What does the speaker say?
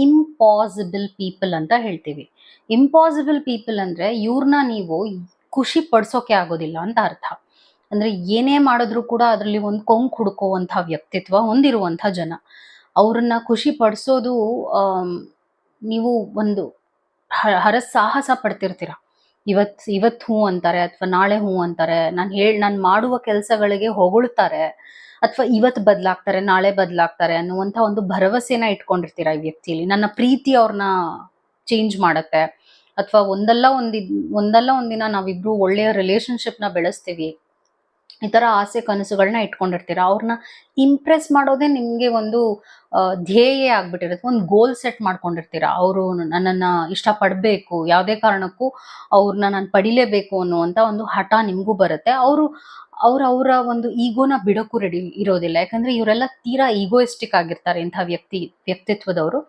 Impossible people ಅಂತ ಹೇಳ್ತೀವಿ. Impossible people ಅಂದ್ರೆ ಇವ್ರನ್ನ ನೀವು ಖುಷಿ ಪಡಿಸೋಕೆ ಆಗೋದಿಲ್ಲ ಅಂತ ಅರ್ಥ. ಅಂದ್ರೆ ಏನೇ ಮಾಡಿದ್ರು ಕೂಡ ಅದರಲ್ಲಿ ಒಂದು ಕೊಂಕು ಹುಡುಕುವಂಥ ವ್ಯಕ್ತಿತ್ವ ಹೊಂದಿರುವಂಥ ಜನ. ಅವ್ರನ್ನ ಖುಷಿ ಪಡಿಸೋದು ನೀವು ಒಂದು ಹರಸಾಹಸ ಪಡ್ತಿರ್ತೀರ. ಇವತ್ತು ಹ್ಞೂ ಅಂತಾರೆ ಅಥವಾ ನಾಳೆ ಹ್ಞೂ ಅಂತಾರೆ. ನಾನು ಮಾಡುವ ಕೆಲಸಗಳಿಗೆ ಹೊಗಳ್ತಾರೆ ಅಥವಾ ಇವತ್ತು ಬದಲಾಗ್ತಾರೆ ನಾಳೆ ಬದಲಾಗ್ತಾರೆ ಅನ್ನುವಂಥ ಒಂದು ಭರವಸೆನ ಇಟ್ಕೊಂಡಿರ್ತೀರ ಈ ವ್ಯಕ್ತಿಲಿ. ನನ್ನ ಪ್ರೀತಿ ಅವ್ರನ್ನ ಚೇಂಜ್ ಮಾಡತ್ತೆ ಅಥವಾ ಒಂದಲ್ಲ ಒಂದಿನ ನಾವಿಬ್ರು ಒಳ್ಳೆಯ ರಿಲೇಶನ್ಶಿಪ್ನ ಬೆಳೆಸ್ತೀವಿ. ಈ ತರ ಆಸೆ ಕನಸುಗಳನ್ನ ಇಟ್ಕೊಂಡಿರ್ತೀರ. ಅವ್ರನ್ನ ಇಂಪ್ರೆಸ್ ಮಾಡೋದೇ ನಿಮ್ಗೆ ಒಂದು ಧ್ಯೇಯ ಆಗ್ಬಿಟ್ಟಿರುತ್ತೆ. ಒಂದು ಗೋಲ್ ಸೆಟ್ ಮಾಡ್ಕೊಂಡಿರ್ತೀರ. ಅವರು ನನ್ನನ್ನ ಇಷ್ಟಪಡ್ಬೇಕು, ಯಾವುದೇ ಕಾರಣಕ್ಕೂ ಅವ್ರನ್ನ ನಾನು ಪಡಿಲೇಬೇಕು ಅನ್ನುವಂತ ಒಂದು ಹಠ ನಿಮ್ಗೂ ಬರುತ್ತೆ. ಅವರ ಒಂದು ಈಗೋನ ಬಿಡೋಕ್ಕೂ ರೆಡಿ ಇರೋದಿಲ್ಲ. ಯಾಕಂದ್ರೆ ಇವರೆಲ್ಲ ತೀರಾ ಈಗೋಯಿಸ್ಟಿಕ್ ಆಗಿರ್ತಾರೆ ಇಂಥ ವ್ಯಕ್ತಿತ್ವದವರು.